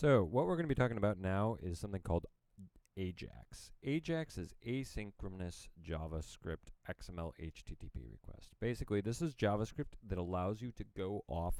So what we're going to be talking about now is something called ajax. Ajax is asynchronous JavaScript XML HTTP request. Basically, this is JavaScript that allows you to go off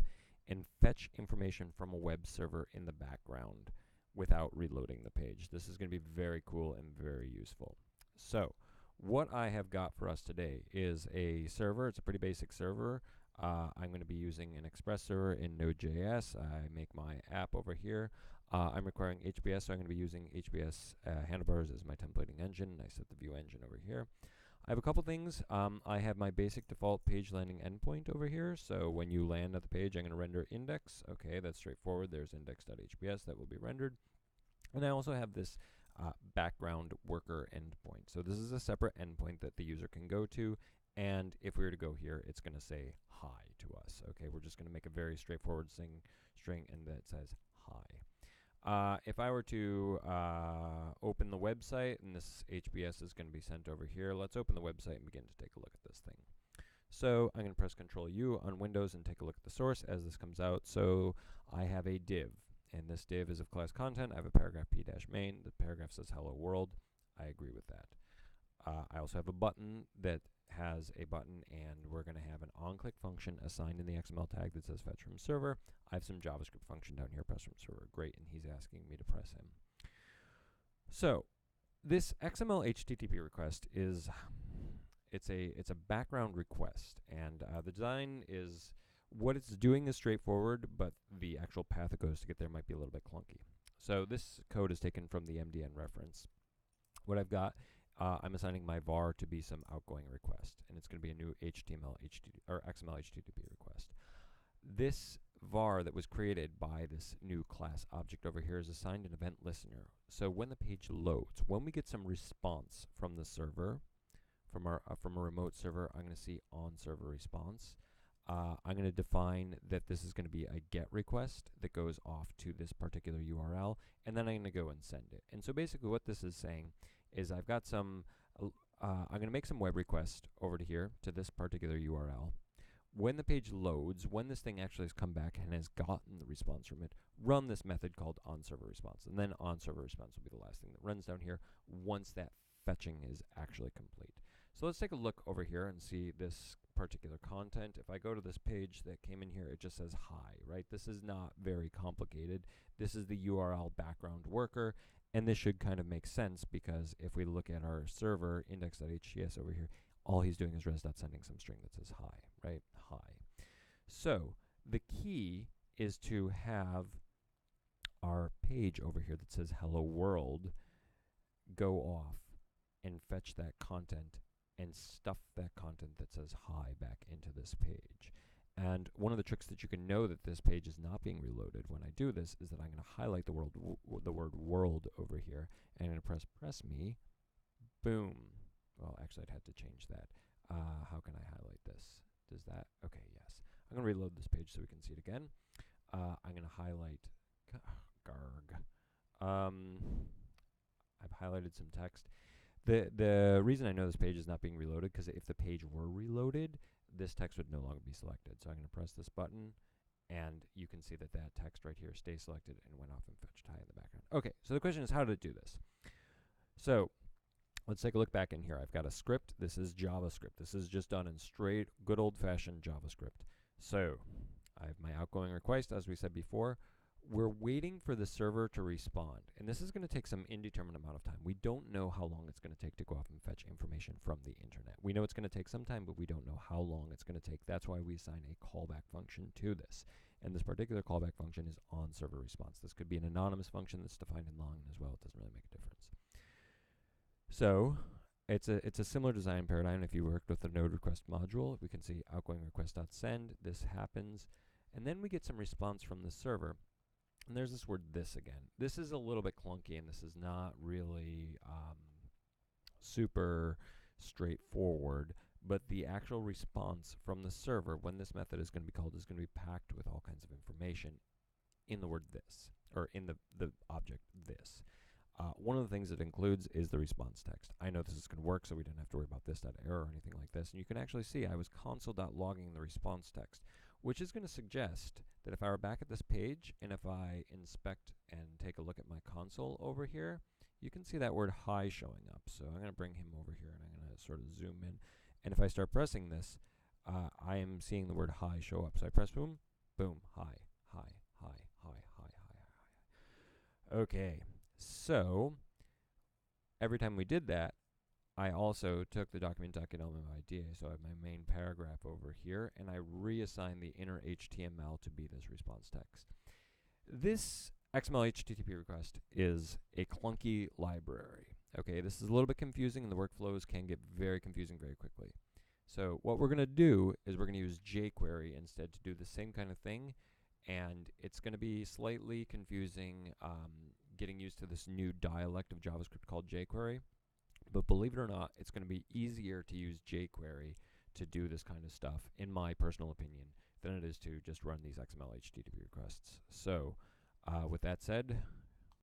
and fetch information from a web server in the background without reloading the page. This is going to be very cool and very useful. So what I have got for us today is a server. It's a pretty basic server. I'm going to be using an Express server in Node.js. I make my app over here. I'm requiring HBS, so I'm going to be using HBS handlebars as my templating engine. I set the view engine over here. I have a couple things. I have my basic default page landing endpoint over here. So when you land at the page, I'm going to render index. Okay, that's straightforward. There's index.hbs that will be rendered. And I also have this background worker endpoint. So this is a separate endpoint that the user can go to. And if we were to go here, it's going to say hi to us. Okay, we're just going to make a very straightforward string and that says hi. If I were to open the website, and this HBS is going to be sent over here, let's open the website and begin to take a look at this thing. So I'm going to press Control U on Windows and take a look at the source as this comes out. So I have a div, and this div is of class content. I have a paragraph p-main. The paragraph says hello world. I agree with that. I also have a button that has a button, and we're going to have an onClick function assigned in the XML tag that says fetch from server. I have some JavaScript function down here, press from server. Great, and he's asking me to press him. So this XML HTTP request is it's a background request, and the design is what it's doing is straightforward, but the actual path it goes to get there might be a little bit clunky. So this code is taken from the MDN reference. What I've got, I'm assigning my var to be some outgoing request, and it's going to be a new XML HTTP request. This var that was created by this new class object over here is assigned an event listener. So when the page loads, when we get some response from the server, from a remote server, I'm going to see on server response. I'm going to define that this is going to be a GET request that goes off to this particular URL, and then I'm going to go and send it. And so basically what this is saying is I've got some, I'm going to make some web request over to here to this particular URL. When the page loads, when this thing actually has come back and has gotten the response from it, run this method called onServerResponse, and then onServerResponse will be the last thing that runs down here once that fetching is actually complete. So let's take a look over here and see this particular content. If I go to this page that came in here, it just says hi, right? This is not very complicated. This is the URL background worker, and this should kind of make sense because if we look at our server index.hts over here, all he's doing is res.sending some string that says hi, right? Hi. So the key is to have our page over here that says hello world go off and fetch that content and stuff that content that says hi back into this page. And one of the tricks that you can know that this page is not being reloaded when I do this is that I'm going to highlight the word world over here, and I'm going to press me, boom. Well, actually I'd have to change that. How can I highlight this? Does that, okay, yes. I'm going to reload this page so we can see it again. I'm going to highlight, garg. I've highlighted some text. The reason I know this page is not being reloaded, because if the page were reloaded, this text would no longer be selected. So I'm going to press this button, and you can see that that text right here stays selected and went off and fetched hi in the background. Okay, so the question is how to do this. So let's take a look back in here. I've got a script. This is JavaScript. This is just done in straight, good old-fashioned JavaScript. So I have my outgoing request, as we said before. We're waiting for the server to respond, and this is going to take some indeterminate amount of time. We don't know how long it's going to take to go off and fetch information from the internet. We know it's going to take some time, but we don't know how long it's going to take. That's why we assign a callback function to this, and this particular callback function is onServerResponse. This could be an anonymous function that's defined in long as well. It doesn't really make a difference. So it's a similar design paradigm. If you worked with the node request module, we can see outgoing request.send. This happens, and then we get some response from the server. And there's this word this again. This is a little bit clunky, and this is not really super straightforward, but the actual response from the server when this method is going to be called is going to be packed with all kinds of information in the word this, or in the object this. One of the things it includes is the response text. I know this is going to work, so we don't have to worry about this.error or anything like this. And you can actually see I was console.logging the response text, which is going to suggest that if I were back at this page and if I inspect and take a look at my console over here, you can see that word hi showing up. So I'm going to bring him over here and I'm going to sort of zoom in. And if I start pressing this, I am seeing the word hi show up. So I press boom, boom, hi, hi, hi, hi, hi, hi, hi. Okay, so every time we did that, I also took the document.getElementID, so I have my main paragraph over here, and I reassigned the inner HTML to be this response text. This XML HTTP request is a clunky library. Okay, this is a little bit confusing, and the workflows can get very confusing very quickly. So what we're going to do is we're going to use jQuery instead to do the same kind of thing, and it's going to be slightly confusing getting used to this new dialect of JavaScript called jQuery. But believe it or not, it's going to be easier to use jQuery to do this kind of stuff, in my personal opinion, than it is to just run these XML HTTP requests. So with that said,